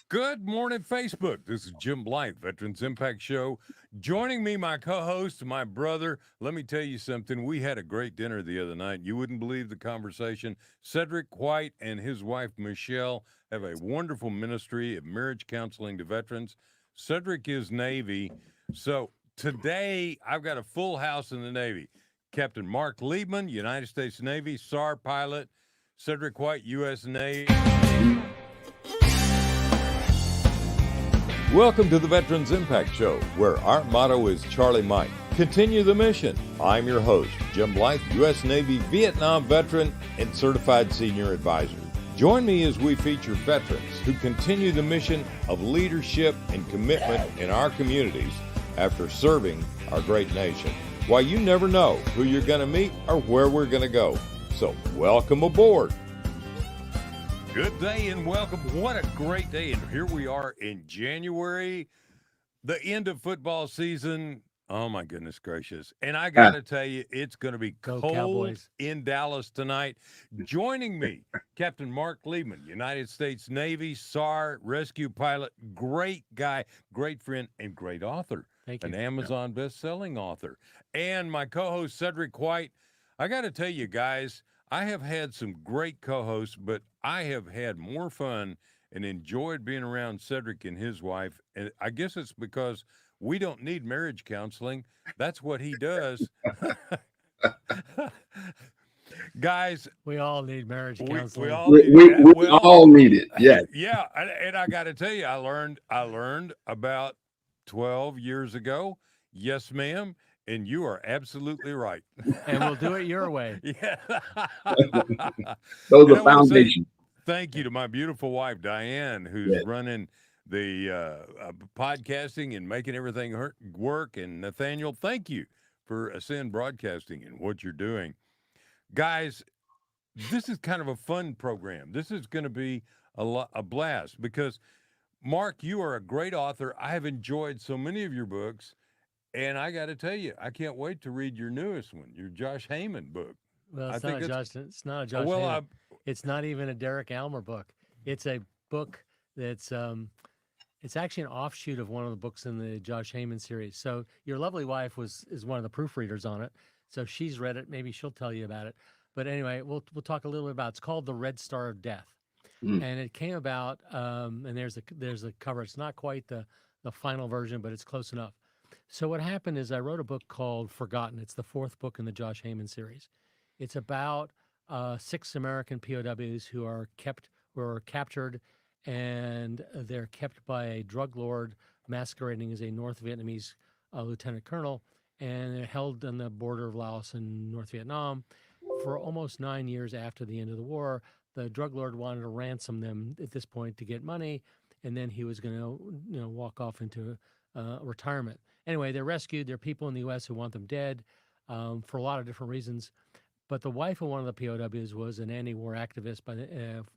Good morning, Facebook. This is Jim Blythe, Veterans Impact Show. Joining me, my co host, my brother. Let me tell you something. We had a great dinner the other night. You wouldn't believe the conversation. Cedric White and his wife, Michelle, have a wonderful ministry of marriage counseling to veterans. Cedric is Navy. So today, I've got a full house in the Navy. Captain Marc Liebman, United States Navy, SAR pilot. Cedric White, U.S. Navy. Welcome to the Veterans Impact Show, where our motto is Charlie Mike. Continue the mission. I'm your host, Jim Blythe, U.S. Navy Vietnam veteran and certified senior advisor. Join me as we feature veterans who continue the mission of leadership and commitment in our communities after serving our great nation. Why, you never know who you're going to meet or where we're going to go. So welcome aboard. Good day and welcome. What a great day. And here we are in January, the end of football season. Oh, my goodness gracious. And I got to tell you, it's going to be Go cold Cowboys. in Dallas tonight. Joining me, Captain Marc Liebman, United States Navy, SAR, rescue pilot, great guy, great friend, and great author. Thank you. An Amazon best-selling author. And my co-host, Cedric White. I got to tell you, guys, I have had some great co-hosts, but I have had more fun and enjoyed being around Cedric and his wife. And I guess it's because we don't need marriage counseling. That's what he does. Guys, We all need marriage we counseling. all We, need we, it. we Well, all need it. Yes. yeah, and I got to tell you, I learned about 12 years ago. Yes, ma'am. And you are absolutely right. And we'll do it your way. Yeah. Those And are I want to say foundations. thank you to my beautiful wife, Diane, who's Yes. running the podcasting and making everything work. And Nathaniel, thank you for Ascend Broadcasting and what you're doing. Guys, this is kind of a fun program. This is going to be a blast because, Marc, you are a great author. I have enjoyed so many of your books. And I got to tell you, I can't wait to read your newest one, your Josh Heyman book. Well, I it's think not a that's Josh. It's not a Josh well. Hannah. It's not even a Derek Almer book. It's a book that's it's actually an offshoot of one of the books in the Josh Heyman series. So your lovely wife is one of the proofreaders on it. So she's read it. Maybe she'll tell you about it. But anyway, we'll talk a little bit about. It's called The Red Star of Death, Mm. and it came about. And there's a cover. It's not quite the final version, but it's close enough. So what happened is I wrote a book called Forgotten. It's the fourth book in the Josh Heyman series. It's about 6 American POWs who are captured, and they're kept by a drug lord masquerading as a North Vietnamese lieutenant colonel, and they're held on the border of Laos and North Vietnam for almost 9 years after the end of the war. The drug lord wanted to ransom them at this point to get money, and then he was going to walk off into retirement. Anyway, they're rescued. There are people in the U.S. who want them dead for a lot of different reasons. But the wife of one of the POWs was an anti-war activist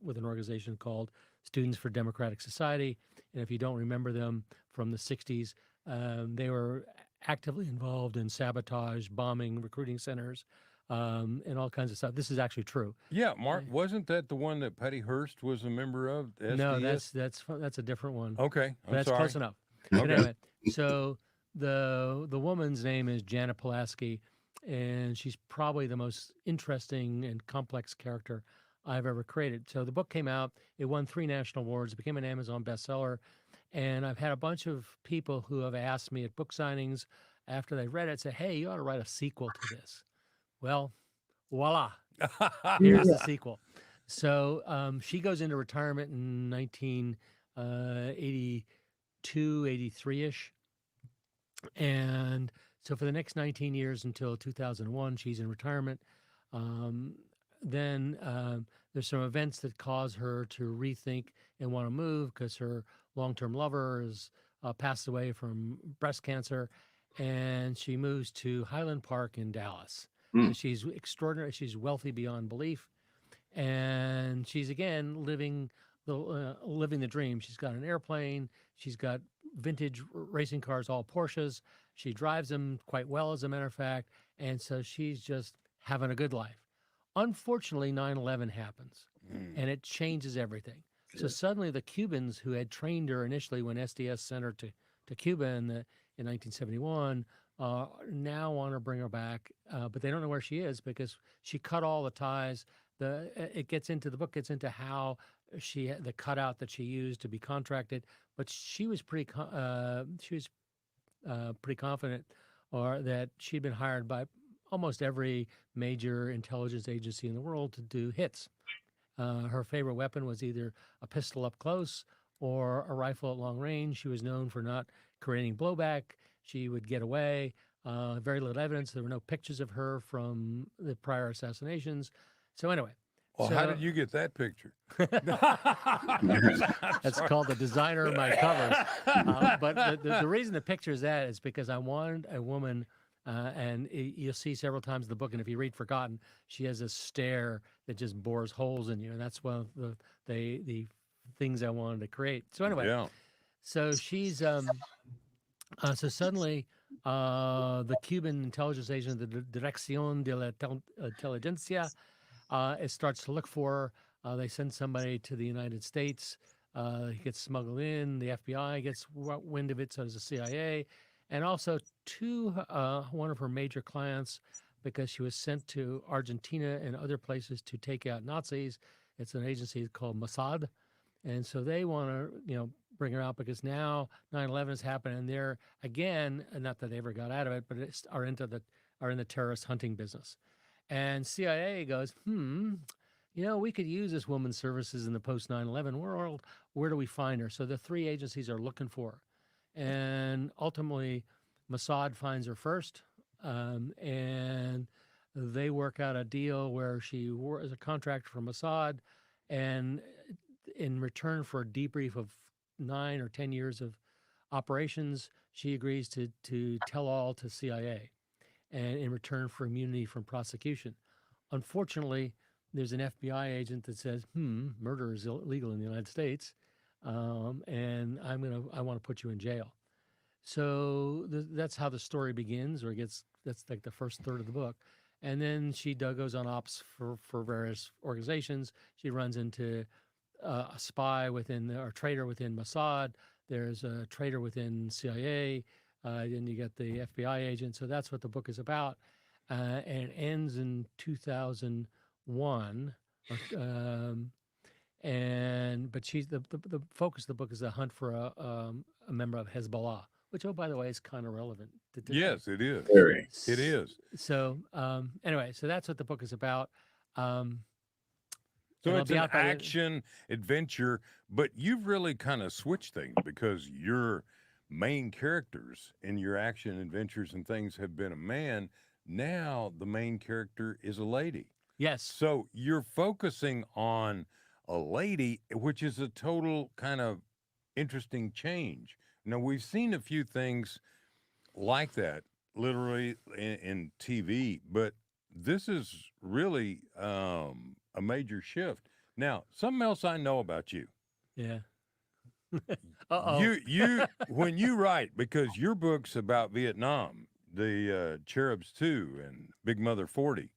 with an organization called Students for Democratic Society. And if you don't remember them from the 60s, they were actively involved in sabotage, bombing, recruiting centers, and all kinds of stuff. This is actually true. Yeah, Marc, wasn't that the one that Patty Hearst was a member of? SDS? No, that's a different one. Okay. But that's sorry. close enough. But Okay. anyway, so the woman's name is Janet Pulaski, and she's probably the most interesting and complex character I've ever created. So the book came out, it won 3 national awards, it became an Amazon bestseller, and I've had a bunch of people who have asked me at book signings after they read it, say, "Hey, you ought to write a sequel to this." Well, voila, here's the sequel. So she goes into retirement in 1982, 83-ish. And so for the next 19 years until 2001, she's in retirement. Then there's some events that cause her to rethink and want to move because her long-term lover has passed away from breast cancer, and she moves to Highland Park in Dallas. Mm. And she's extraordinary. She's wealthy beyond belief, and she's again living the dream. She's got an airplane. She's got vintage racing cars, all Porsches. She drives them quite well, as a matter of fact, and so she's just having a good life. Unfortunately, 9/11 happens, and it changes everything. So suddenly the Cubans who had trained her initially when SDS sent her to Cuba in 1971 now want to bring her back, but they don't know where she is because she cut all the ties. It gets into the book gets into how the cutout that she used to be contracted, but she was pretty confident or that she'd been hired by almost every major intelligence agency in the world to do hits. Her favorite weapon was either a pistol up close or a rifle at long range. She was known for not creating blowback. She would get away. Very little evidence. There were no pictures of her from the prior assassinations. So anyway. Well, how did you get that picture? That's called the designer of my covers. But the reason the picture is that is because I wanted a woman, and you'll see several times in the book, and if you read Forgotten, she has a stare that just bores holes in you, and that's one of the things I wanted to create. So anyway, so she's so suddenly the Cuban intelligence agent, the Dirección de la Inteligencia, it starts to look for her. They send somebody to the United States. He gets smuggled in. The FBI gets wind of it. So does the CIA. And also one of her major clients, because she was sent to Argentina and other places to take out Nazis. It's an agency called Mossad. And so they want to, bring her out because now 9/11 has happened, and they're again, not that they ever got out of it, but are in the terrorist hunting business. And CIA goes, we could use this woman's services in the post 9/11 world. Where do we find her? So the three agencies are looking for her, and ultimately, Mossad finds her first, and they work out a deal where she was a contractor for Mossad, and in return for a debrief of 9 or 10 years of operations, she agrees to tell all to CIA, and in return for immunity from prosecution. Unfortunately, there's an FBI agent that says, murder is illegal in the United States, and I want to put you in jail. So that's how the story begins, that's like the first third of the book. And then she goes on ops for various organizations. She runs into a spy or traitor within Mossad. There's a traitor within CIA. Then you get the FBI agent. So that's what the book is about. And it ends in 2001. But she's the focus of the book is the hunt for a member of Hezbollah, which, oh, by the way, is kind of relevant. Yes, it is. Very. It is. So anyway, so that's what the book is about. So it's an action adventure, but you've really kind of switched things because your main characters in your action adventures and things have been a man. Now the main character is a lady. Yes. So you're focusing on a lady, which is a total kind of interesting change. Now, we've seen a few things like that, literally in TV, but this is really a major shift. Now, something else I know about you. Yeah. You when you write, because your book's about Vietnam, the Cherubs 2 and Big Mother 40,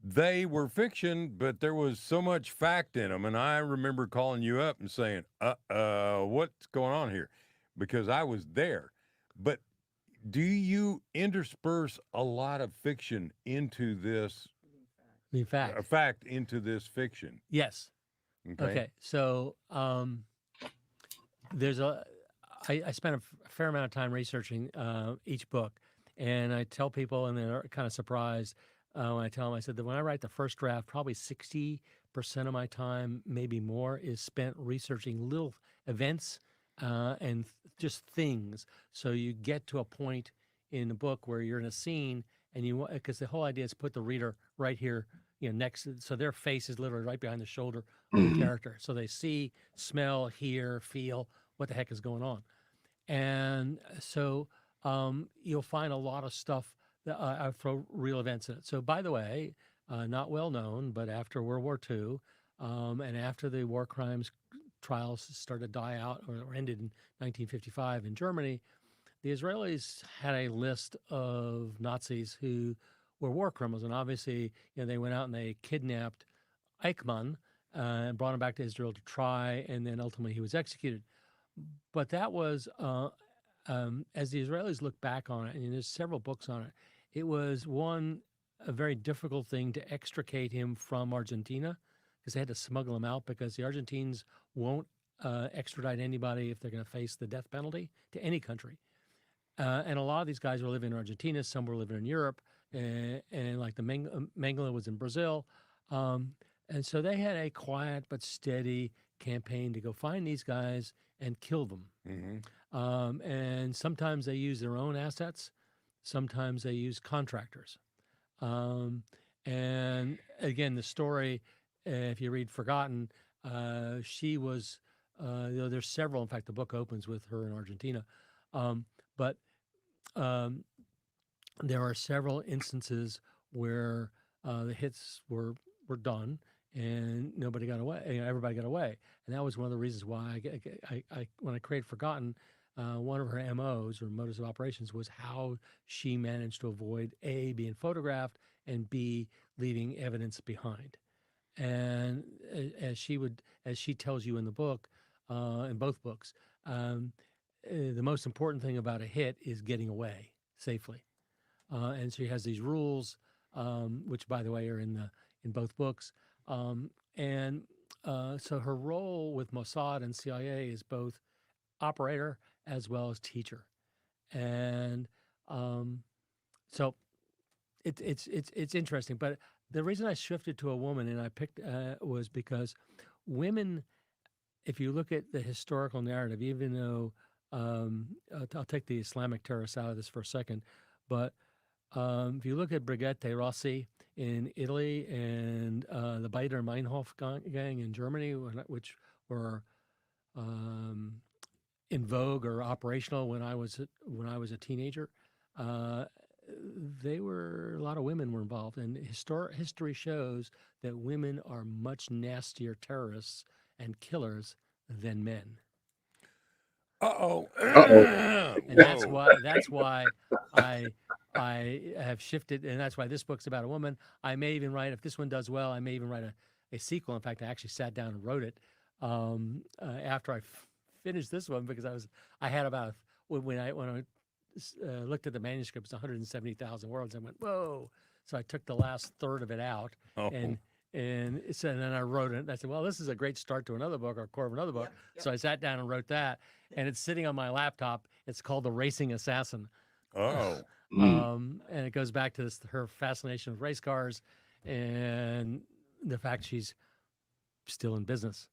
they were fiction, but there was so much fact in them. And I remember calling you up and saying, what's going on here? Because I was there. But do you intersperse a lot of fiction into this? In fact. A fact into this fiction? Yes. Okay. So I spent a fair amount of time researching each book. And I tell people, and they're kind of surprised, when I tell them, I said that when I write the first draft, probably 60% of my time, maybe more, is spent researching little events and just things. So you get to a point in the book where you're in a scene, and because the whole idea is put the reader right here, next. So their face is literally right behind the shoulder of the character. So they see, smell, hear, feel what the heck is going on. And so you'll find a lot of stuff that I throw real events in it. So, by the way, not well known, but after World War II and after the war crimes trials started to die out or ended in 1955 in Germany, the Israelis had a list of Nazis who were war criminals. And obviously, they went out and they kidnapped Eichmann and brought him back to Israel to try, and then ultimately he was executed. But that was, as the Israelis look back on it, and there's several books on it, it was a very difficult thing to extricate him from Argentina because they had to smuggle him out because the Argentines won't extradite anybody if they're going to face the death penalty to any country. And a lot of these guys were living in Argentina, some were living in Europe, and like the Mengele was in Brazil. Um, and so they had a quiet but steady campaign to go find these guys and kill them. And sometimes they use their own assets, sometimes they use contractors. Um, and again, the story, if you read Forgotten, she was, there's several. In fact, the book opens with her in Argentina. But um, there are several instances where the hits were done and nobody got away. Everybody got away, and that was one of the reasons why I when I created Forgotten, one of her MOs or motives of operations was how she managed to avoid A, being photographed, and B, leaving evidence behind. And as she tells you in the book, in both books, the most important thing about a hit is getting away safely. And she has these rules, which, by the way, are in both books. And so her role with Mossad and CIA is both operator as well as teacher. And so it's interesting. But the reason I shifted to a woman and I picked was because women, if you look at the historical narrative, even though I'll take the Islamic terrorists out of this for a second, but if you look at Brigitte Rossi in Italy and the Baader Meinhof gang in Germany, which were um, in vogue or operational when I was a teenager, uh, they were a lot of women were involved, and history shows that women are much nastier terrorists and killers than men. Uh-oh. Uh-oh. And that's why I I have shifted, and that's why this book's about a woman. I may even write, if this one does well, I may even write a sequel. In fact, I actually sat down and wrote it after I finished this one because I had about when I looked at the manuscript, it's 170,000 words. I went, whoa! So I took the last third of it out, Oh. and then I wrote it. And I said, well, this is a great start to another book or core of another book. So I sat down and wrote that, and it's sitting on my laptop. It's called The Racing Assassin. Oh. And it goes back to her fascination with race cars and the fact she's still in business.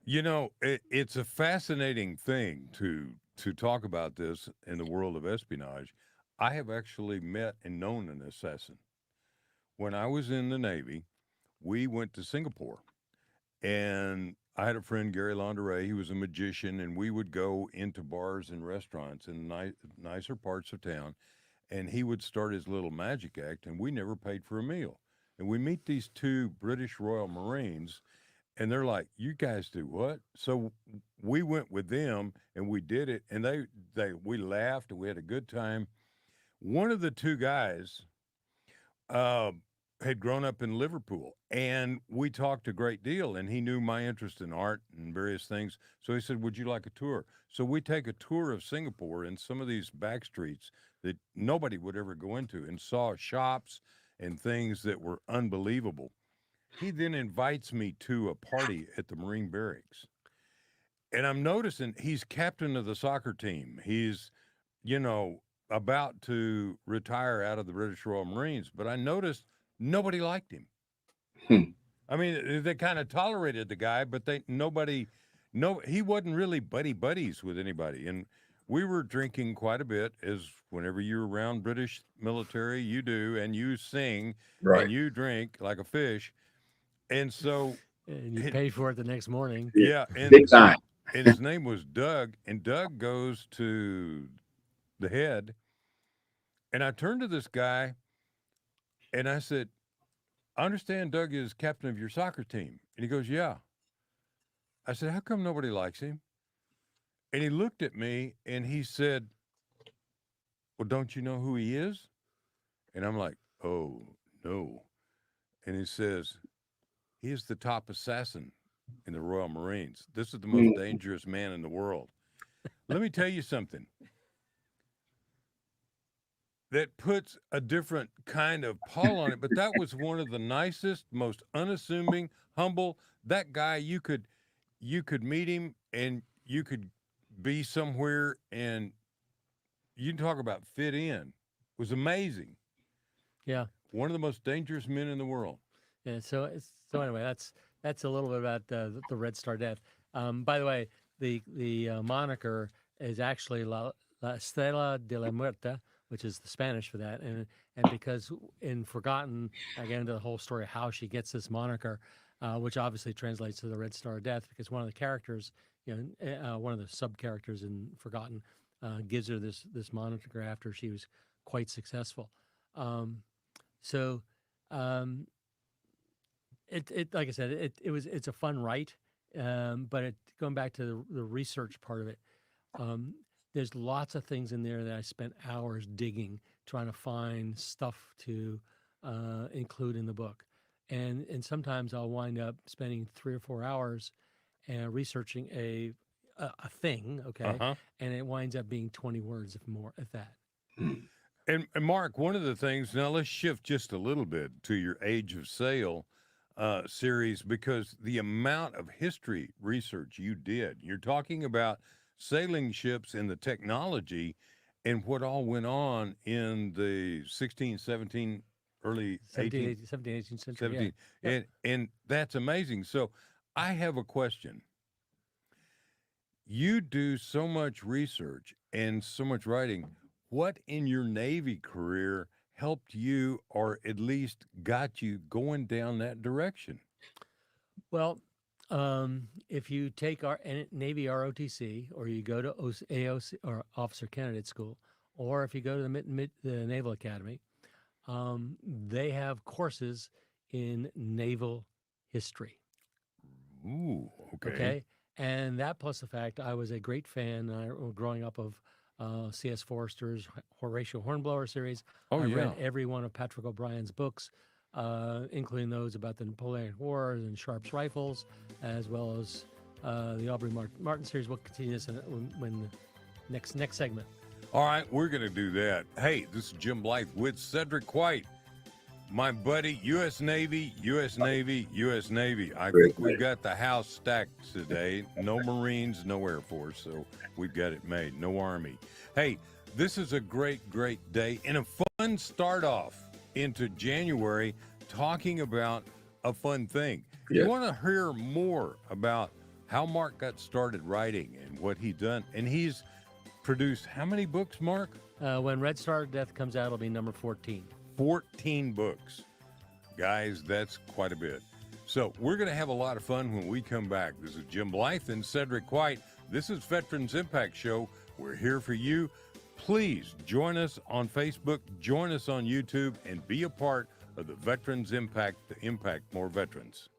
You know, it's a fascinating thing to talk about this in the world of espionage. I have actually met and known an assassin. When I was in the Navy, we went to Singapore, and I had a friend, Gary Laundere. He was a magician, and we would go into bars and restaurants in nicer parts of town, and he would start his little magic act, and we never paid for a meal. And we meet these two British Royal Marines, and they're like, "You guys do what?" So we went with them, and we did it, and we laughed, and we had a good time. One of the two guys uh, had grown up in Liverpool, and we talked a great deal. And he knew my interest in art and various things, so he said, "Would you like a tour?" So we take a tour of Singapore and some of these back streets that nobody would ever go into, and saw shops and things that were unbelievable. He then invites me to a party at the Marine Barracks, and I'm noticing he's captain of the soccer team. He's, you know, about to retire out of the British Royal Marines, but I noticed nobody liked him. Hmm. I mean, they kind of tolerated the guy, but no, he wasn't really buddies with anybody. And we were drinking quite a bit, as whenever you're around British military, you do, and you sing Right. and you drink like a fish. And so, And you pay for it the next morning. yeah, Big time. and his name was Doug, and Doug goes to the head, and I turned to this guy and I said, "I understand Doug is captain of your soccer team." And he goes, "Yeah." I said, "How come nobody likes him?" And he looked at me and he said, "Well, don't you know who he is?" And I'm like, "Oh, no." And he says, he is the top assassin in the Royal Marines. This is the most Mm. dangerous man in the world. Let me tell you something that puts a different kind of Paul on it, but that was one of the nicest, most unassuming, humble. That guy, you could meet him and you could be somewhere and you can talk about fit in. It was amazing. Yeah. One of the most dangerous men in the world. Yeah. So anyway, that's a little bit about the Red Star death. By the way, the moniker is actually La Estela de la Muerte, which is the Spanish for that, and because in Forgotten, I get into the whole story of how she gets this moniker, which obviously translates to the Red Star of Death, because one of the characters, one of the sub characters in Forgotten, gives her this moniker after she was quite successful. Um, so. Um, it like I said, it's a fun write, but going back to the research part of it, um, there's lots of things in there that I spent hours digging, trying to find stuff to include in the book, and sometimes I'll wind up spending 3 or 4 hours researching a thing, okay, Uh-huh. and it winds up being 20 words, if more, if that. And Mark, one of the things, now let's shift just a little bit to your Age of Sail series, because the amount of history research you did, you're talking about sailing ships and the technology and what all went on in the 16, 17, early 18, 17, 18th century. 17, Yeah. Yep. and that's amazing. So I have a question. You do so much research and so much writing. What in your Navy career helped you, or at least got you going down that direction? Well, if you take our Navy ROTC, or you go to AOC or Officer Candidate School, or if you go to the Naval Academy, they have courses in naval history. Ooh, okay. Okay, and that plus the fact I was a great fan growing up of C.S. Forrester's Horatio Hornblower series. Oh, I yeah. read every one of Patrick O'Brien's books, including those about the Napoleonic Wars and Sharp's rifles, as well as the Aubrey Martin series. We'll continue this when the next segment. All right, we're going to do that. Hey, this is Jim Blythe with Cedric White, my buddy, U.S. Navy, U.S. Navy, U.S. Navy. I think we've got the house stacked today. No Marines, no Air Force, so we've got it made. No Army. Hey, this is a great, great day and a fun start off into January, talking about a fun thing. Yeah. You want to hear more about how Mark got started writing and what he done, and he's produced how many books, Mark? When Red Star of Death comes out, it'll be number 14. 14 books. Guys, that's quite a bit. So we're going to have a lot of fun when we come back. This is Jim Blythe and Cedric White. This is Veterans Impact Show. We're here for you. Please join us on Facebook, join us on YouTube, and be a part of the Veterans Impact to impact more veterans.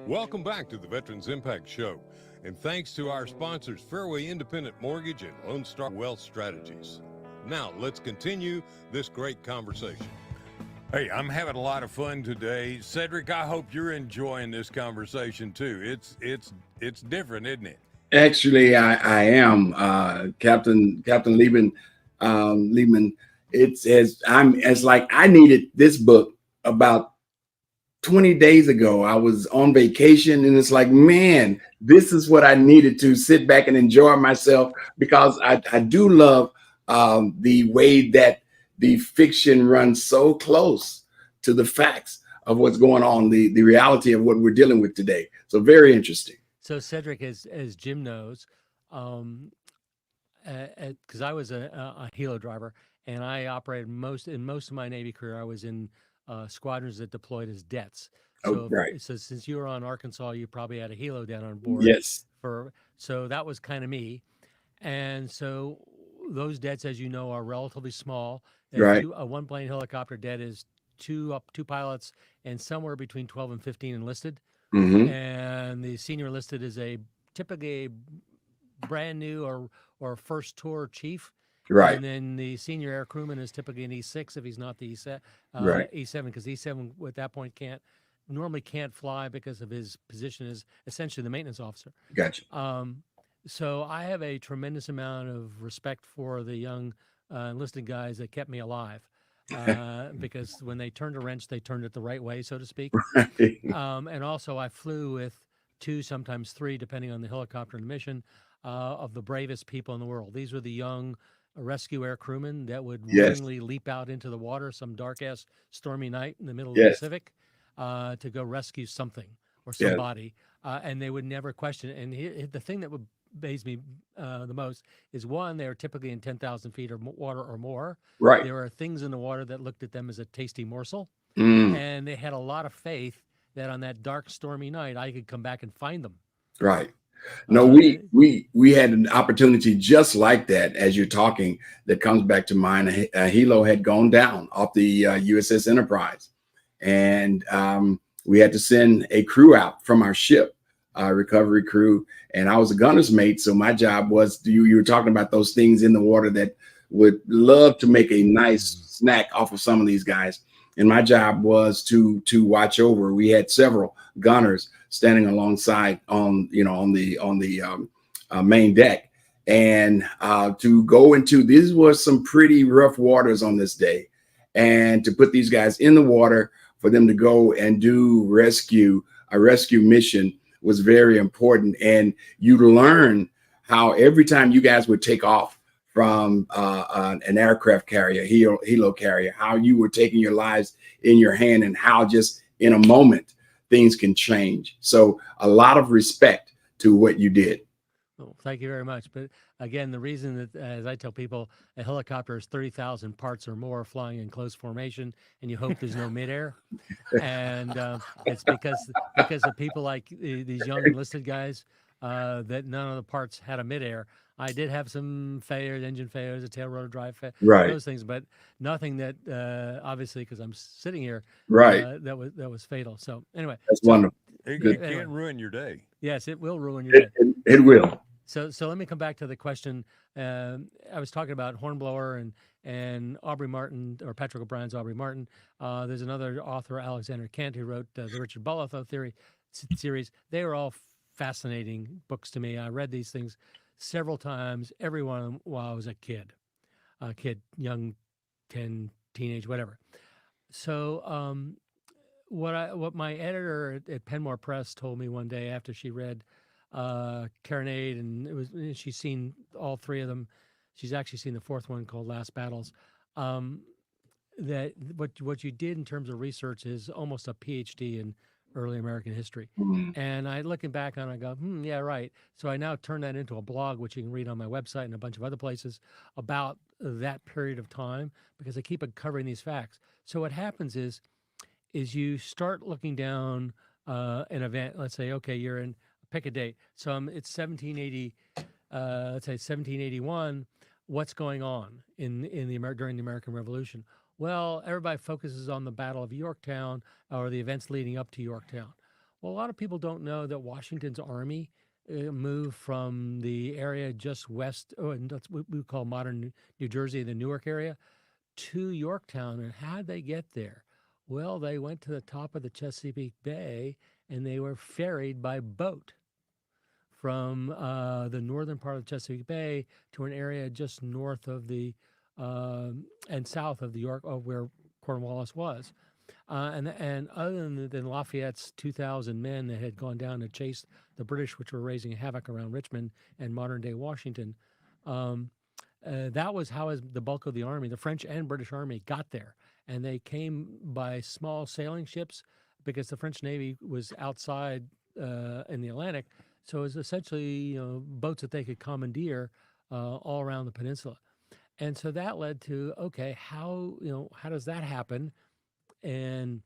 Welcome back to the Veterans Impact Show. And thanks to our sponsors, Fairway Independent Mortgage and Lone Star Wealth Strategies. Now, let's continue this great conversation. Hey, I'm having a lot of fun today. Cedric, I hope you're enjoying this conversation too. It's different, isn't it? Actually, I am Captain Liebman. Liebman. It's like I needed this book about 20 days ago. I was on vacation, and it's like, man, this is what I needed to sit back and enjoy myself, because I do love the way that the fiction runs so close to the facts of what's going on, the reality of what we're dealing with today. So very interesting. So Cedric, as Jim knows, because I was a helo driver, and I operated most of my Navy career, I was in squadrons that deployed as DETs. So, right. So since you were on Arkansas, you probably had a helo down on board. Yes. So that was kind of me, and so those DETs, as you know, are relatively small. Right. A one plane helicopter DET is two pilots and somewhere between 12 and 15 enlisted. Mm-hmm. And the senior enlisted is typically a brand new or first tour chief, Right. And then the senior air crewman is typically an E6 if he's not the Right. E7, because E7 at that point normally can't fly because of his position as essentially the maintenance officer. Gotcha. So I have a tremendous amount of respect for the young enlisted guys that kept me alive, because when they turned a wrench, they turned it the right way, so to speak. And also, I flew with 2, sometimes 3, depending on the helicopter and the mission, of the bravest people in the world. These were the young rescue air crewmen that would Yes. willingly leap out into the water some dark-ass stormy night in the middle of the Yes. Pacific to go rescue something or Yes. somebody, and they would never question it. And the thing that would amaze me the most is, one, they were typically in 10,000 feet of water or more. Right. There were things in the water that looked at them as a tasty morsel, Mm. and they had a lot of faith that on that dark, stormy night, I could come back and find them. Right. No, we had an opportunity just like that as you're talking that comes back to mind. A helo had gone down off the USS Enterprise, and we had to send a crew out from our ship, recovery crew, and I was a gunner's mate, so my job was, you were talking about those things in the water that would love to make a nice snack off of some of these guys, and my job was to watch over. We had several gunners standing alongside on the main deck, and to go into, these were some pretty rough waters on this day, and to put these guys in the water for them to go and do a rescue mission was very important. And you learn how every time you guys would take off from an aircraft carrier, helo carrier, how you were taking your lives in your hand, and how just in a moment things can change. So a lot of respect to what you did. Well, thank you very much. But again, the reason that, as I tell people, a helicopter is 30,000 parts or more flying in close formation, and you hope there's no midair. And it's because of people like these young enlisted guys that none of the parts had a midair. I did have some failures, engine failures, a tail rotor drive, Right. those things, but nothing that obviously, because I'm sitting here, Right. that was fatal. So anyway, That's wonderful. It Good. can ruin your day. yes, it will ruin your day. It will. So let me come back to the question. I was talking about Hornblower and Aubrey Martin, or Patrick O'Brien's Aubrey Martin. There's another author, Alexander Kent, who wrote the Richard Bolitho theory series. They were all fascinating books to me. I read these things several times, every one of them while I was a kid, young, 10, teenage, whatever. So what my editor at Penmore Press told me one day after she read Carronade, and she's seen all 3 of them. She's actually seen the 4th one called Last Battles. That what you did in terms of research is almost a PhD in early American history. Mm. And I, looking back on it, I go, yeah, right. So I now turn that into a blog, which you can read on my website and a bunch of other places, about that period of time, because I keep covering these facts. So what happens is you start looking down an event. Let's say, okay, you're in, pick a date. So it's 1780. Let's say 1781. What's going on in during the American Revolution? Well, everybody focuses on the Battle of Yorktown or the events leading up to Yorktown. Well, a lot of people don't know that Washington's army moved from the area just west, and that's what we call modern New Jersey, the Newark area, to Yorktown. And how did they get there? Well, they went to the top of the Chesapeake Bay, and they were ferried by boat from the northern part of the Chesapeake Bay to an area just north of the and south of the York, of where Cornwallis was. And other than Lafayette's 2,000 men that had gone down to chase the British, which were raising havoc around Richmond and modern day Washington, that was how the bulk of the army, the French and British army, got there. And they came by small sailing ships because the French Navy was outside in the Atlantic. So it was essentially boats that they could commandeer all around the peninsula. And so that led to, okay, how does that happen? And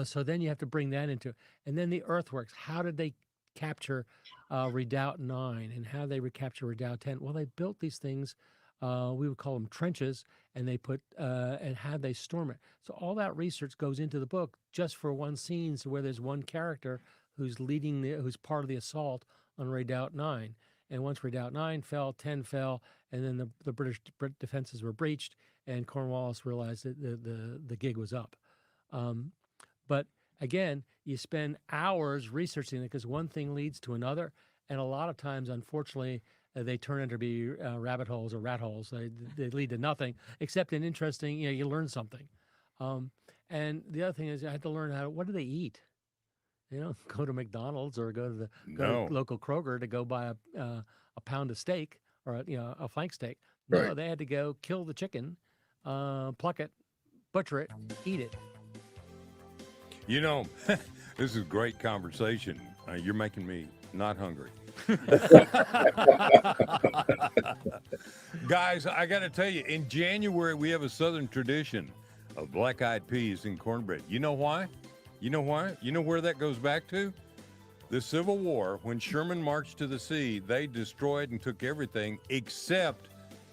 so then you have to bring that into it. And then the earthworks. How did they capture Redoubt 9, and how did they recapture Redoubt 10? Well, they built these things, we would call them trenches, and they put, and how they storm it. So all that research goes into the book just for one scene, so where there's one character who's who's part of the assault on Redoubt 9. And once Redoubt 9 fell, 10 fell, and then the British defenses were breached, and Cornwallis realized that the gig was up. But again, you spend hours researching it because one thing leads to another, and a lot of times, unfortunately, they turn into be rabbit holes or rat holes. They lead to nothing except an interesting. You learn something. And the other thing is, I had to learn what do they eat. Go to McDonald's or go to No. local Kroger to go buy a pound of steak or a flank steak. No, Right. they had to go kill the chicken, pluck it, butcher it, eat it. This is great conversation. You're making me not hungry. Guys, I got to tell you, in January, we have a Southern tradition of black-eyed peas and cornbread. You know why? You know why? You know where that goes back to? The Civil War. When Sherman marched to the sea, they destroyed and took everything except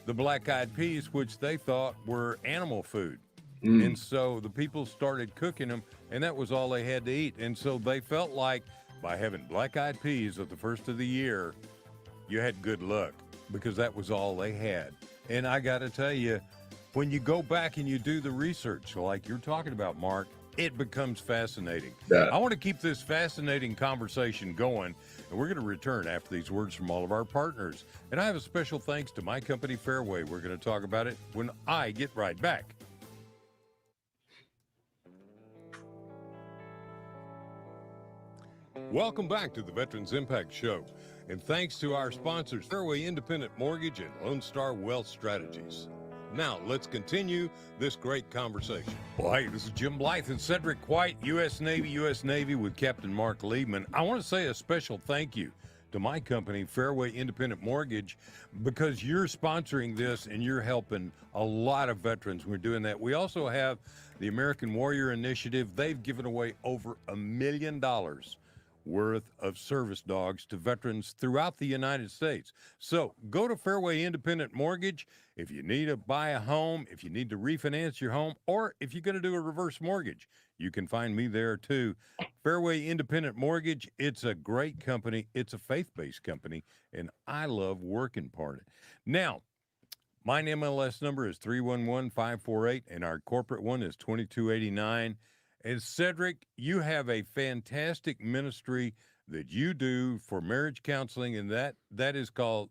the black-eyed peas, which they thought were animal food. And so the people started cooking them, and that was all they had to eat. And so they felt like by having black-eyed peas at the first of the year, you had good luck because that was all they had. And I got to tell you, when you go back and you do the research like you're talking about, Mark, it becomes fascinating. Yeah. I want to keep this fascinating conversation going, and we're going to return after these words from all of our partners. And I have a special thanks to my company, Fairway. We're going to talk about it when I get right back. Welcome back to the Veterans Impact Show, and thanks to our sponsors, Fairway Independent Mortgage and Lone Star Wealth Strategies. Now, let's continue this great conversation. Well, hey, this is Jim Blythe and Cedric White, U.S. Navy with Captain Marc Liebman. I want to say a special thank you to my company, Fairway Independent Mortgage, because you're sponsoring this and you're helping a lot of veterans. We're doing that. We also have the American Warrior Initiative. They've given away over $1 million worth of service dogs to veterans throughout the United States. So go to Fairway Independent Mortgage if you need to buy a home, if you need to refinance your home, or if you're going to do a reverse mortgage. You can find me there too. Fairway Independent Mortgage, it's a great company. It's a faith-based company, and I love working part of it. Now, my MLS number is 311-548, and our corporate one is 2289. And Cedric, you have a fantastic ministry that you do for marriage counseling, and that is called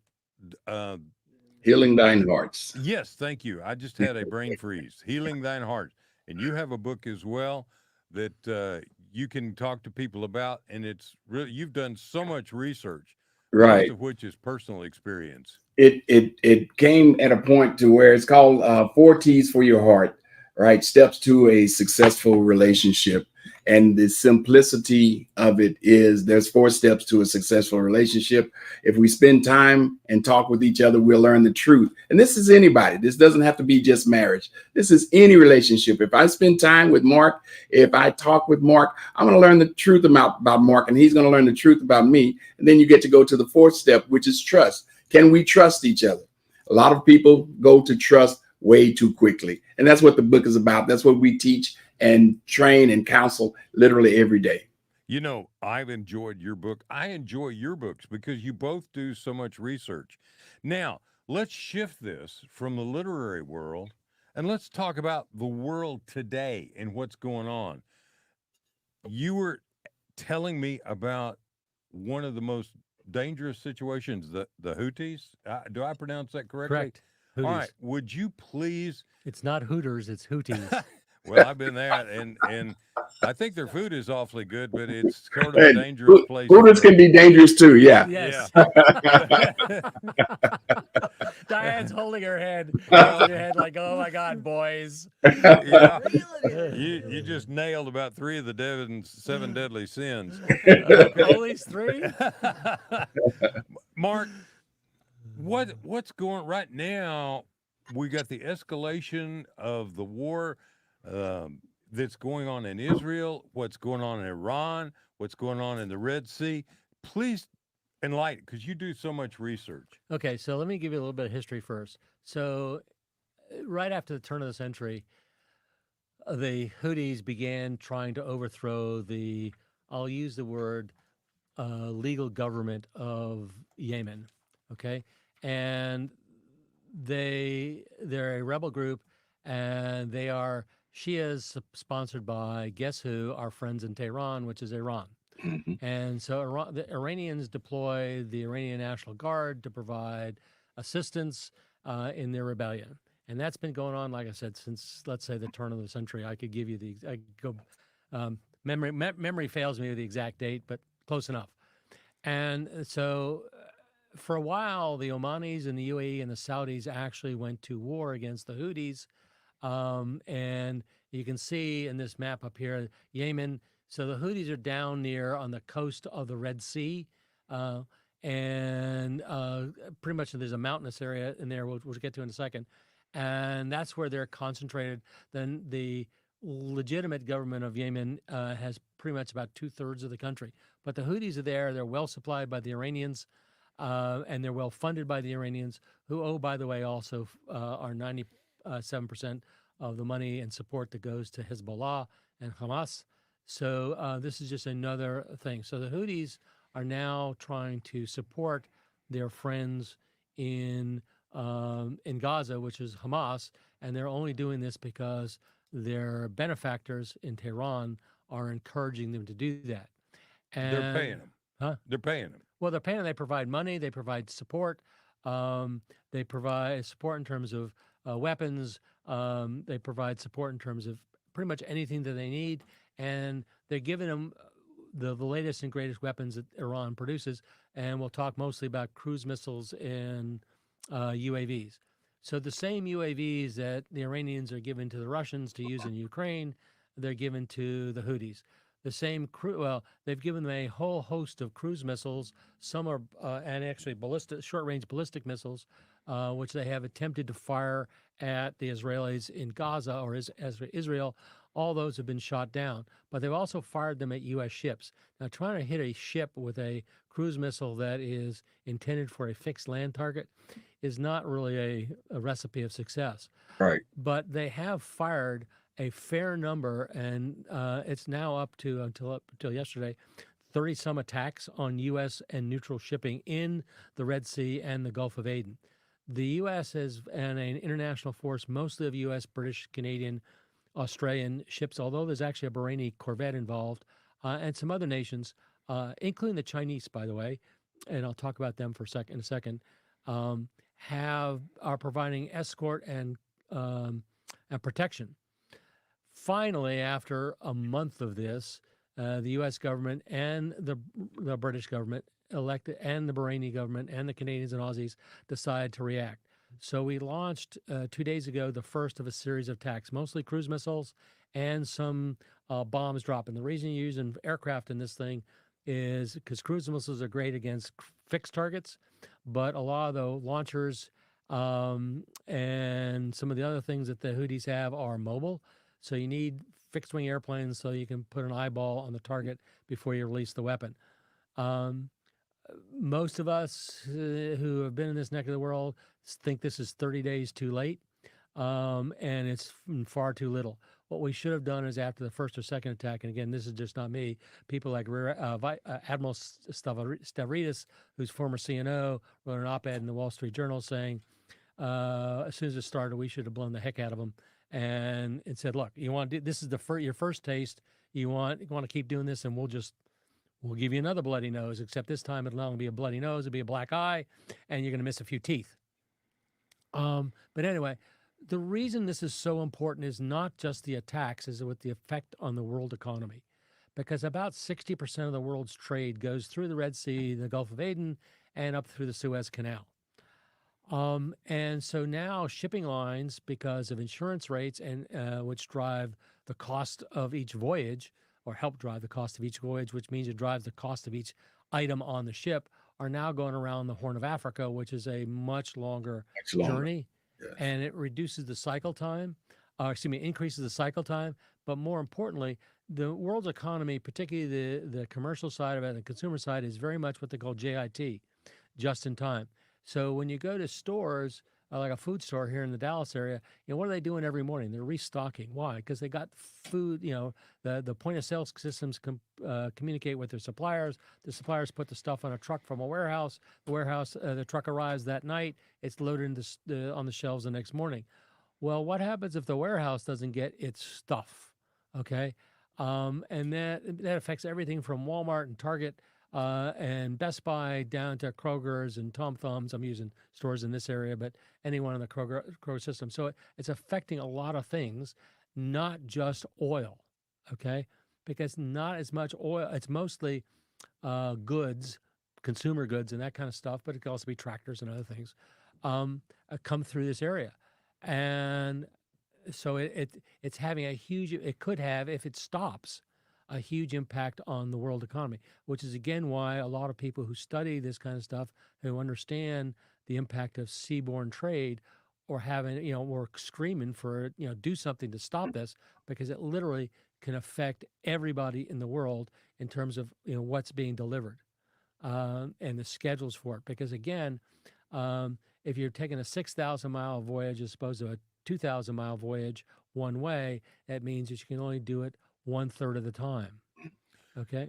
Healing Thine Hearts. Yes, thank you. I just had a brain freeze. Healing Thine Heart. And you have a book as well that you can talk to people about, and it's really, you've done so much research, Right. most of which is personal experience. It came at a point to where it's called 4 T's for your heart. Right, steps to a successful relationship. And the simplicity of it is there's 4 steps to a successful relationship. If we spend time and talk with each other, we'll learn the truth. And this is anybody. This doesn't have to be just marriage. This is any relationship. If I spend time with Mark, if I talk with Mark, I'm going to learn the truth about Mark, and he's going to learn the truth about me. And then you get to go to the 4th step, which is trust. Can we trust each other? A lot of people go to trust way too quickly. And that's what the book is about. That's what we teach and train and counsel literally every day. I've enjoyed your book. I enjoy your books because you both do so much research. Now, let's shift this from the literary world and let's talk about the world today and what's going on. You were telling me about one of the most dangerous situations, the Houthis. Do I pronounce that correctly? Correct. Houthis. All right. Would you please? It's not Hooters, it's Houthis. Well, I've been there, and I think their food is awfully good, but it's sort of a dangerous place. Hooters can be dangerous too. Yeah. Yes. Yeah. Diane's holding her head, her head like, oh my God, boys. Yeah. You just nailed about 3 of the 7 deadly sins. Only 3? Mark, what's going right now? We got the escalation of the war that's going on in Israel, what's going on in Iran, what's going on in the Red Sea. Please enlighten, because you do so much research. Okay, so let me give you a little bit of history first. So right after the turn of the century, the Houthis began trying to overthrow the, I'll use the word, legal government of Yemen, okay? And they're a rebel group, and they are Shias sponsored by, guess who? Our friends in Tehran, which is Iran. Mhm. And so the Iranians deploy the Iranian National Guard to provide assistance in their rebellion. And that's been going on, like I said, since, let's say, the turn of the century. I could give you I could go, memory fails me with the exact date, but close enough. And so for a while, the Omanis and the UAE and the Saudis actually went to war against the Houthis. And you can see in this map up here, Yemen. So the Houthis are down near on the coast of the Red Sea. And pretty much there's a mountainous area in there, we'll get to in a second. And that's where they're concentrated. Then the legitimate government of Yemen has pretty much about 2/3 of the country. But the Houthis are there. They're well supplied by the Iranians, and they're well funded by the Iranians, who, oh, by the way, also are 97% of the money and support that goes to Hezbollah and Hamas. So this is just another thing. So the Houthis are now trying to support their friends in Gaza, which is Hamas, and they're only doing this because their benefactors in Tehran are encouraging them to do that. And, they're paying them. Huh? They're paying them. Well, they're paying them. They provide money. They provide support. They provide support in terms of weapons. They provide support in terms of pretty much anything that they need. And they're giving them the latest and greatest weapons that Iran produces. And we'll talk mostly about cruise missiles and UAVs. So the same UAVs that the Iranians are giving to the Russians to use in Ukraine, they're given to the Houthis. The same they've given them a whole host of cruise missiles. Some are, and actually short-range ballistic missiles, which they have attempted to fire at the Israelis in Gaza or Israel. All those have been shot down, but they've also fired them at U.S. ships. Now, trying to hit a ship with a cruise missile that is intended for a fixed land target is not really a recipe of success. Right. But they have fired a fair number, and it's now up to, until yesterday, 30-some attacks on U.S. and neutral shipping in the Red Sea and the Gulf of Aden. The U.S. has an international force, mostly of U.S., British, Canadian, Australian ships, although there's actually a Bahraini corvette involved, and some other nations, including the Chinese, by the way, and I'll talk about them in a second, are providing escort and protection. Finally, after a month of this, the U.S. government and the British government elected, and the Bahraini government and the Canadians and Aussies decided to react. So we launched 2 days ago the first of a series of attacks, mostly cruise missiles and some bombs dropping. The reason you're using aircraft in this thing is because cruise missiles are great against fixed targets, but a lot of the launchers and some of the other things that the Houthis have are mobile. So you need fixed-wing airplanes so you can put an eyeball on the target before you release the weapon. Most of us who have been in this neck of the world think this is 30 days too late, and it's far too little. What we should have done is after the first or second attack, and again, this is just not me, people like Admiral Stavridis, who's former CNO, wrote an op-ed in the Wall Street Journal saying, as soon as it started, we should have blown the heck out of them, and said, look, you want to do, this is your first taste, you want to keep doing this, and we'll give you another bloody nose, except this time it'll not only be a bloody nose, it'll be a black eye, and you're going to miss a few teeth. But anyway, the reason this is so important is not just the attacks, is with the effect on the world economy. Because about 60% of the world's trade goes through the Red Sea, the Gulf of Aden, and up through the Suez Canal. And so now shipping lines, because of insurance rates, and which drive the cost of each voyage, or help drive the cost of each voyage, which means it drives the cost of each item on the ship, are now going around the Horn of Africa, which is a much longer journey. Yes. And it reduces the cycle time, increases the cycle time. But more importantly, the world's economy, particularly the commercial side of it, and the consumer side, is very much what they call JIT, just in time. So when you go to stores, like a food store here in the Dallas area, what are they doing every morning? They're restocking. Why? Because they got food. The point of sale systems communicate with their suppliers. The suppliers put the stuff on a truck from a warehouse. The truck arrives that night. It's loaded on the shelves the next morning. Well, what happens if the warehouse doesn't get its stuff? Okay, and that affects everything from Walmart and Target and Best Buy down to Kroger's and Tom Thumb's. I'm using stores in this area, but anyone in the Kroger system. So it's affecting a lot of things, not just oil, okay? Because not as much oil. It's mostly goods, consumer goods and that kind of stuff, but it could also be tractors and other things come through this area. And so it's having it could have, if it stops, a huge impact on the world economy, which is again why a lot of people who study this kind of stuff, who understand the impact of seaborne trade, or having, we're screaming for, do something to stop this, because it literally can affect everybody in the world in terms of, what's being delivered and the schedules for it. Because again, if you're taking a 6,000-mile voyage as opposed to a 2,000-mile voyage one way, that means that you can only do it 1/3 of the time. Okay.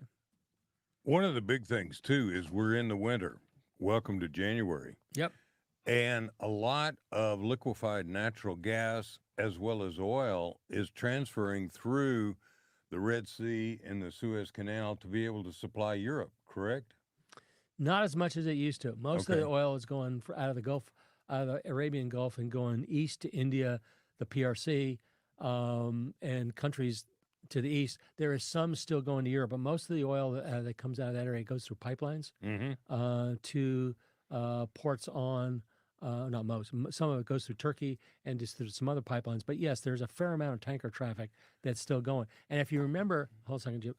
One of the big things too is we're in the winter. Welcome to January. Yep. And a lot of liquefied natural gas as well as oil is transferring through the Red Sea and the Suez Canal to be able to supply Europe, correct? Not as much as it used to. Most of the oil is going out of the Gulf, out of the Arabian Gulf, and going east to India, the PRC, and countries to the east. There is some still going to Europe, but most of the oil that comes out of that area goes through pipelines to ports on, not most, some of it goes through Turkey and just through some other pipelines. But yes, there's a fair amount of tanker traffic that's still going. And if you remember, hold on a second, Jim,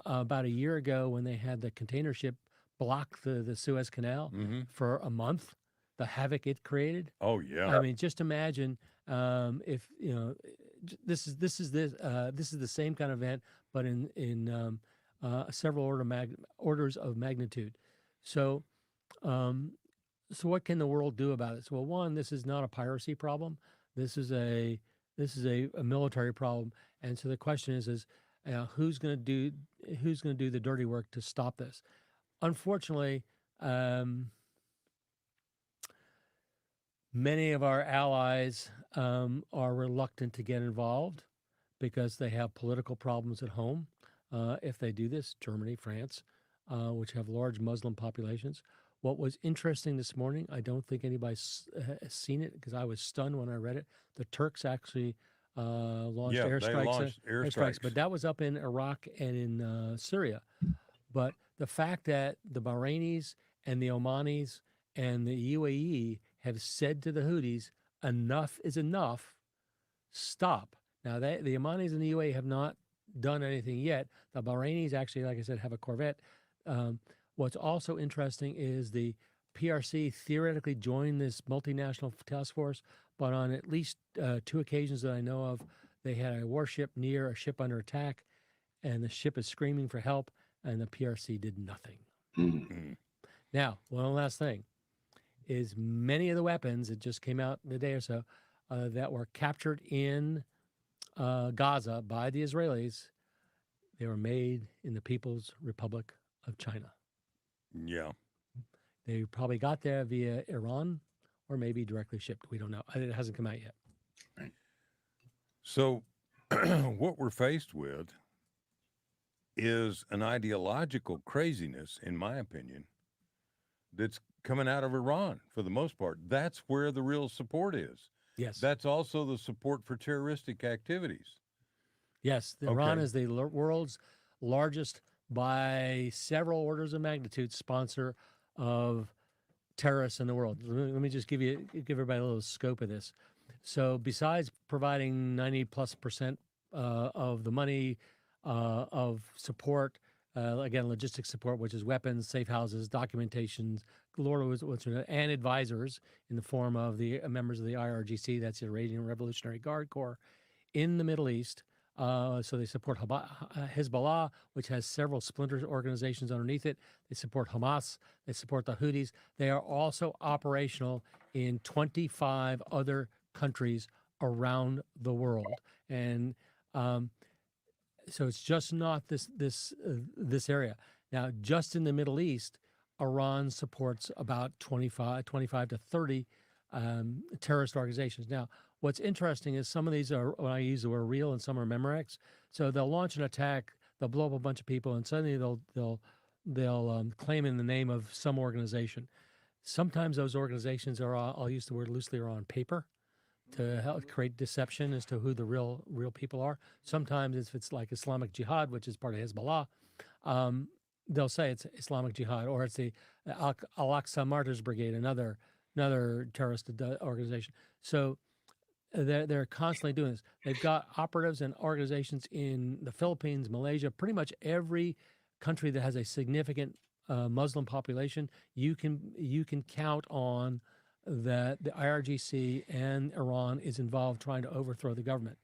about a year ago when they had the container ship block the Suez Canal for a month, the havoc it created. Oh yeah. I mean, just imagine if this is the same kind of event, but in several orders of magnitude. So, so what can the world do about it? So, well, one, this is not a piracy problem. This is a military problem. And so the question is who's going to do the dirty work to stop this? Unfortunately, many of our allies are reluctant to get involved because they have political problems at home. If they do this, Germany, France, which have large Muslim populations. What was interesting this morning, I don't think anybody's seen it because I was stunned when I read it. The Turks actually launched airstrikes, but that was up in Iraq and in Syria. But the fact that the Bahrainis and the Omanis and the UAE have said to the Houthis, enough is enough, stop. Now, the Omanis and the UAE have not done anything yet. The Bahrainis actually, like I said, have a corvette. What's also interesting is the PRC theoretically joined this multinational task force, but on at least 2 occasions that I know of, they had a warship near a ship under attack, and the ship is screaming for help, and the PRC did nothing. Mm-hmm. Now, one last thing is many of the weapons that just came out in a day or so that were captured in Gaza by the Israelis, they were made in the People's Republic of China. Yeah. They probably got there via Iran or maybe directly shipped. We don't know. It hasn't come out yet. Right. So what we're faced with is an ideological craziness, in my opinion, that's coming out of Iran for the most part. That's where the real support is. Yes. That's also the support for terroristic activities. Yes. Iran is the world's largest, by several orders of magnitude, sponsor of terrorists in the world. Let me just give everybody a little scope of this. So besides providing 90+% of the money of support, again, logistics support, which is weapons, safe houses, documentations, and advisors in the form of the members of the IRGC, that's the Iranian Revolutionary Guard Corps, in the Middle East, So they support Hezbollah, which has several splinter organizations underneath it. They support Hamas. They support the Houthis. They are also operational in 25 other countries around the world, and so it's just not this area. Now, just in the Middle East, Iran supports about 25 to 30 terrorist organizations. Now, what's interesting is some of these are, when I use the word real, and some are Memorex. So they'll launch an attack, they'll blow up a bunch of people, and suddenly they'll claim in the name of some organization. Sometimes those organizations are, I'll use the word loosely, are on paper to help create deception as to who the real people are. Sometimes if it's like Islamic Jihad, which is part of Hezbollah, they'll say it's Islamic Jihad, or it's the Al-Aqsa Martyrs Brigade, another terrorist organization. So they're constantly doing this. They've got operatives and organizations in the Philippines, Malaysia, pretty much every country that has a significant Muslim population. You can count on that the IRGC and Iran is involved trying to overthrow the government.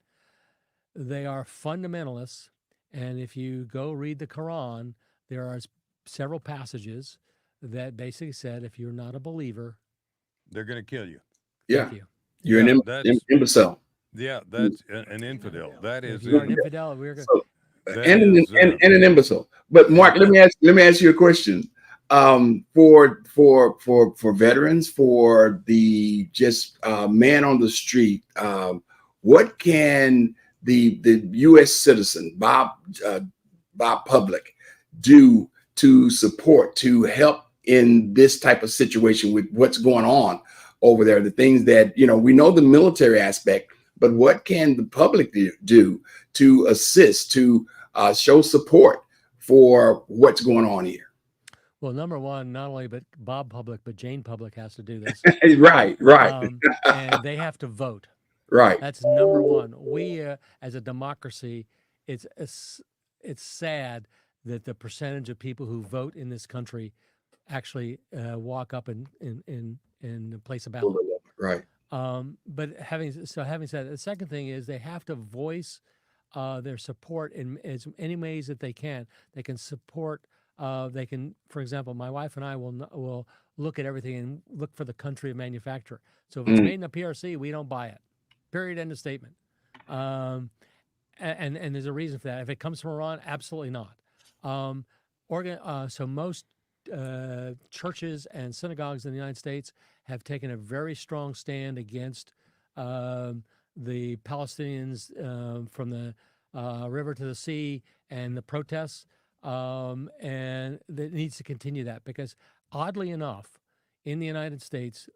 They are fundamentalists, and if you go read the Quran, there are several passages that basically said if you're not a believer, they're going to kill you. Yeah, you. You're an imbecile. Yeah, that's an infidel. That is, if you're an infidel, we're going. So, and an imbecile. But Mark, let me ask you a question. For veterans, for the just man on the street, what can the U.S. citizen, Bob Public, do to support, to help in this type of situation with what's going on over there? The things that, we know the military aspect, but what can the public do to assist, to show support for what's going on here? Well, number one, not only but Bob Public, but Jane Public has to do this. Right. And they have to vote. Right. That's number one. We, as a democracy, it's sad that the percentage of people who vote in this country actually walk up and place a ballot. Right. But having said that, the second thing is they have to voice their support in as many ways that they can. They can support. They can, for example, my wife and I will look at everything and look for the country of manufacturer. So if it's made in the PRC, we don't buy it. Period. End of statement. And there's a reason for that. If it comes from Iran, absolutely not. So most churches and synagogues in the United States have taken a very strong stand against the Palestinians from the river to the sea and the protests. And it needs to continue that because, oddly enough, in the United States,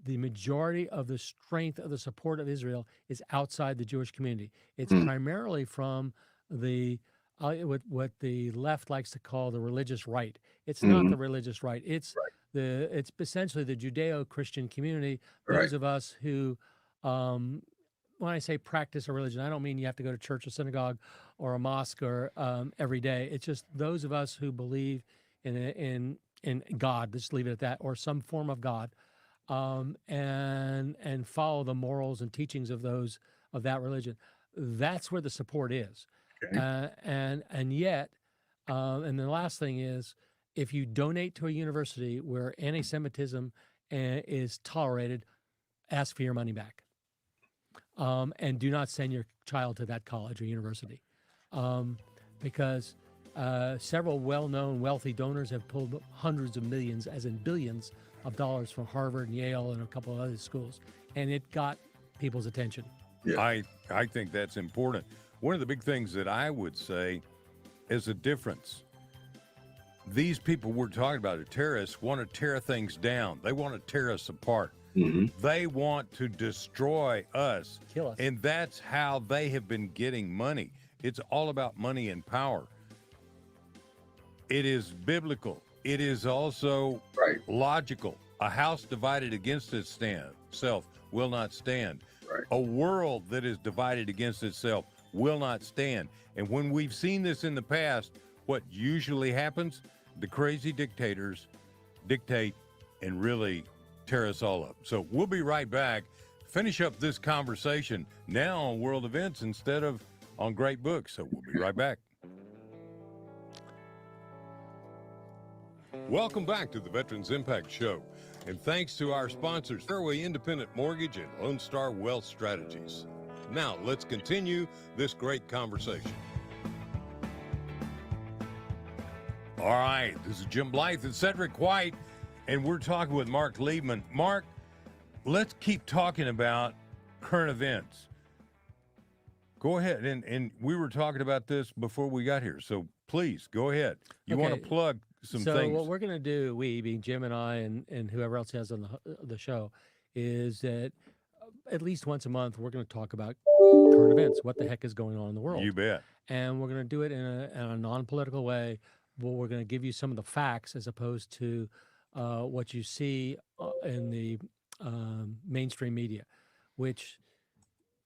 the majority of the strength of the support of Israel is outside the Jewish community. It's primarily from the what the left likes to call the religious right. It's not the religious right. It's it's essentially the Judeo-Christian community. Those of us who, when I say practice a religion, I don't mean you have to go to church or synagogue or a mosque or every day. It's just those of us who believe in God. Just leave it at that, or some form of God, and follow the morals and teachings of that religion. That's where the support is. Okay. And yet, and the last thing is, if you donate to a university where anti-Semitism is tolerated, ask for your money back. And do not send your child to that college or university, because several well-known wealthy donors have pulled hundreds of millions, as in billions, of dollars from Harvard and Yale and a couple of other schools, and it got people's attention. Yeah. I think that's important. One of the big things that I would say is a difference. These people we're talking about, the terrorists, want to tear things down. They want to tear us apart. They want to destroy us. Kill us. And that's how they have been getting money. It's all about money and power. It is biblical. It is also logical. A house divided against itself will not stand. Right. A world that is divided against itself will not stand. And when we've seen this in the past, what usually happens? The crazy dictators dictate and really tear us all up. So we'll be right back. Finish up this conversation now on world events instead of on great books. So we'll be right back. Welcome back to the Veterans Impact Show. And thanks to our sponsors, Fairway Independent Mortgage and Lone Star Wealth Strategies. Now, let's continue this great conversation. All right, this is Jim Blythe and Cedric White, and we're talking with Marc Liebman. Marc, let's keep talking about current events. Go ahead, and we were talking about this before we got here, so please, go ahead. You want to plug some things. So what we're going to do, we being Jim and I and whoever else has on the show, is that at least once a month we're going to talk about current events. What the heck is going on in the world? You bet. And we're going to do it in a non-political way. Well, we're going to give you some of the facts as opposed to what you see in the mainstream media, which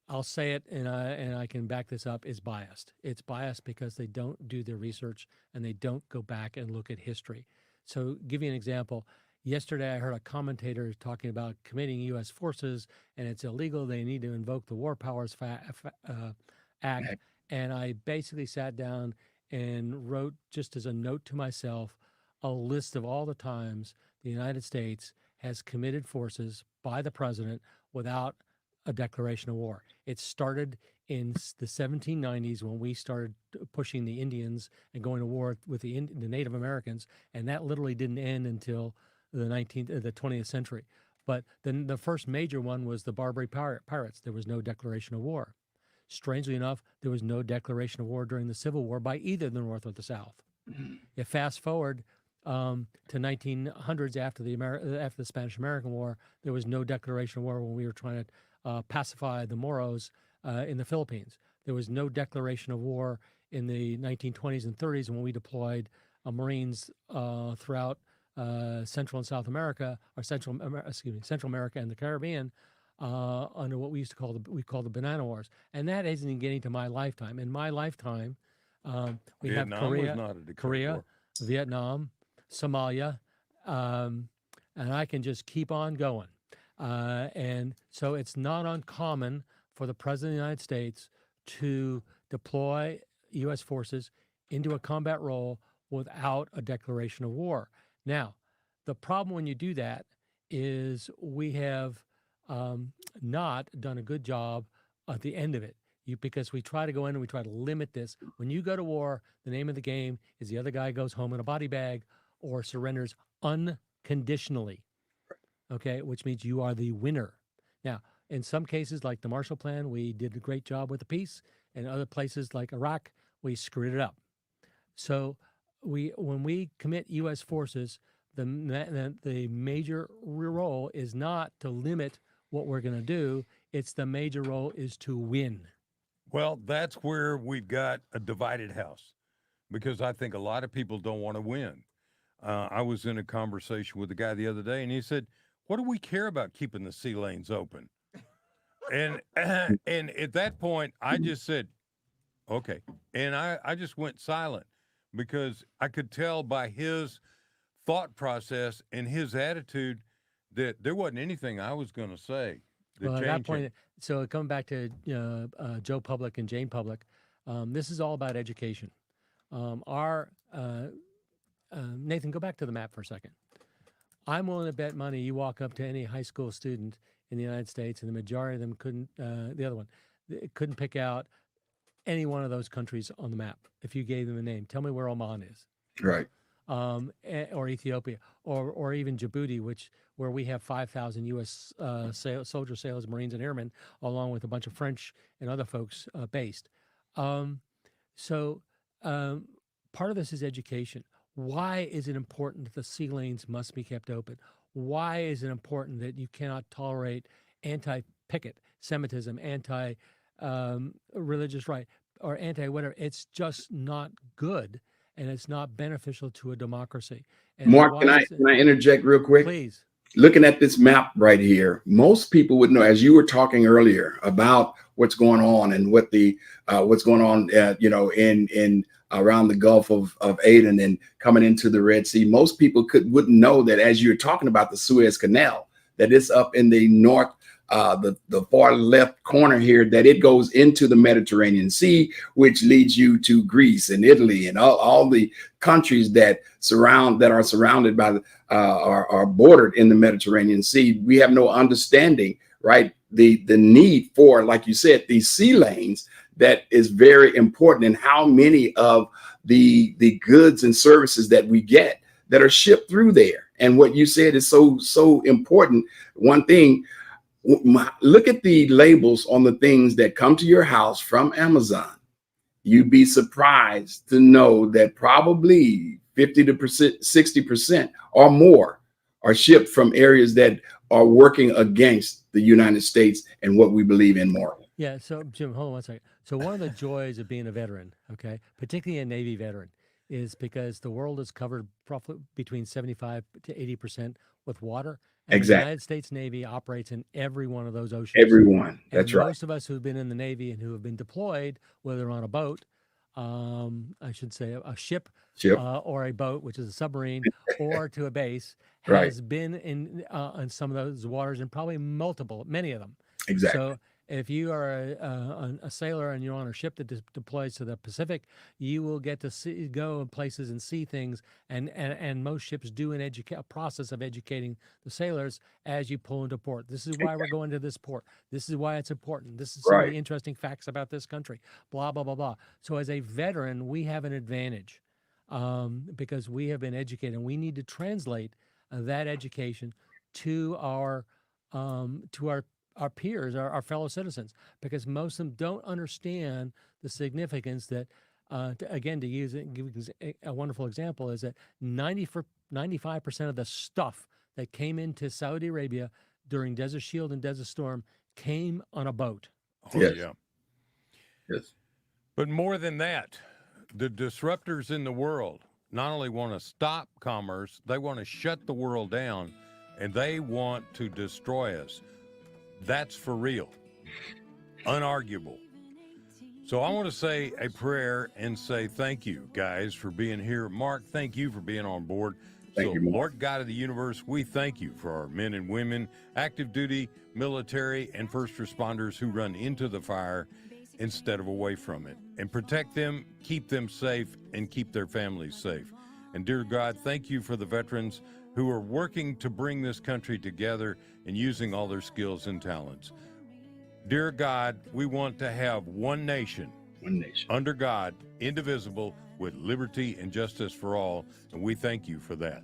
I'll say it, and I can back this up, is biased. It's biased because they don't do their research and they don't go back and look at history. So give you an example. Yesterday, I heard a commentator talking about committing U.S. forces, and it's illegal. They need to invoke the War Powers Act. And I basically sat down and wrote, just as a note to myself, a list of all the times the United States has committed forces by the president without a declaration of war. It started in the 1790s when we started pushing the Indians and going to war with the Native Americans, and that literally didn't end until the 20th century. But then the first major one was the Barbary Pirates. There was no declaration of war. Strangely enough, there was no declaration of war during the Civil War by either the North or the South. If fast forward to 1900s after the Spanish-American War, there was no declaration of war when we were trying to pacify the Moros in the Philippines. There was no declaration of war in the 1920s and 30s when we deployed Marines throughout Central and South America, or Central America and the Caribbean, under what we used to call the Banana Wars, and that isn't even getting to my lifetime. In my lifetime, we have Korea, Vietnam, Somalia, and I can just keep on going. And so it's not uncommon for the President of the United States to deploy U.S. forces into a combat role without a declaration of war. Now, the problem when you do that is we have not done a good job at the end of it. Because we try to go in and we try to limit this. When you go to war, the name of the game is the other guy goes home in a body bag or surrenders unconditionally, okay, which means you are the winner. Now, in some cases, like the Marshall Plan, we did a great job with the peace. In other places like Iraq, we screwed it up. So when we commit U.S. forces, the major role is not to limit what we're going to do. It's the major role is to win. Well, that's where we've got a divided house, because I think a lot of people don't want to win. I was in a conversation with a guy the other day, and he said, what do we care about keeping the sea lanes open? And at that point, I just said, okay. And I just went silent, because I could tell by his thought process and his attitude that there wasn't anything I was going to say. Well, at that point, so coming back to Joe Public and Jane Public, this is all about education. Nathan, go back to the map for a second. I'm willing to bet money you walk up to any high school student in the United States, and the majority of them couldn't pick out any one of those countries on the map if you gave them a name. Tell me where Oman is. Right. Or Ethiopia, or even Djibouti, where we have 5,000 U.S. soldiers, sailors, Marines, and airmen, along with a bunch of French and other folks based. So part of this is education. Why is it important that the sea lanes must be kept open? Why is it important that you cannot tolerate anti-picket Semitism, anti-religious right, or anti-whatever? It's just not good. And it's not beneficial to a democracy. And Mark, can I interject real quick? Please. Looking at this map right here, most people would know, as you were talking earlier about what's going on and what's going on, in around the Gulf of Aden and coming into the Red Sea. Most people wouldn't know that, as you're talking about the Suez Canal, that it's up in the north the far left corner here, that it goes into the Mediterranean Sea, which leads you to Greece and Italy and all the countries that are surrounded by are bordered in the Mediterranean Sea. We have no understanding, right? The need for, like you said, these sea lanes, that is very important, and how many of the goods and services that we get that are shipped through there. And what you said is so important. One thing, look at the labels on the things that come to your house from Amazon. You'd be surprised to know that probably 60% or more are shipped from areas that are working against the United States and what we believe in morally. Yeah. So, Jim, hold on one second. So, one of the joys of being a veteran, okay, particularly a Navy veteran, is because the world is covered roughly between 75 to 80% with water. And Exactly. The United States Navy operates in every one of those oceans. Everyone. That's right. Most of us who've been in the Navy and who have been deployed, whether on a boat, I should say a ship, or a boat, which is a submarine, or to a base, has been in some of those waters, and probably many of them. Exactly. So if you are a sailor and you're on a ship that deploys to the Pacific, you will get to go places and see things. And most ships do a process of educating the sailors as you pull into port. This is why we're going to this port. This is why it's important. This is some of the interesting facts about this country. Blah, blah, blah, blah. So as a veteran, we have an advantage because we have been educated, and we need to translate that education to our peers, our fellow citizens, because most of them don't understand the significance that, to give a wonderful example, is that 95% of the stuff that came into Saudi Arabia during Desert Shield and Desert Storm came on a boat. Oh, yeah. Yes. But more than that, the disruptors in the world not only want to stop commerce, they want to shut the world down, and they want to destroy us. That's for real, unarguable. So I want to say a prayer and say thank you, guys, for being here. Mark, thank you for being on board. Thank you, Mark. Lord God of the universe, we thank you for our men and women, active duty, military, and first responders who run into the fire instead of away from it. And protect them, keep them safe, and keep their families safe. And dear God, thank you for the veterans who are working to bring this country together and using all their skills and talents. Dear God, we want to have one nation under God, indivisible, with liberty and justice for all, and we thank you for that.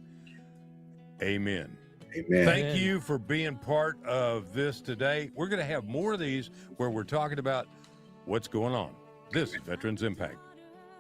Amen. Amen. Thank you for being part of this today. We're going to have more of these where we're talking about what's going on. This is Veterans Impact.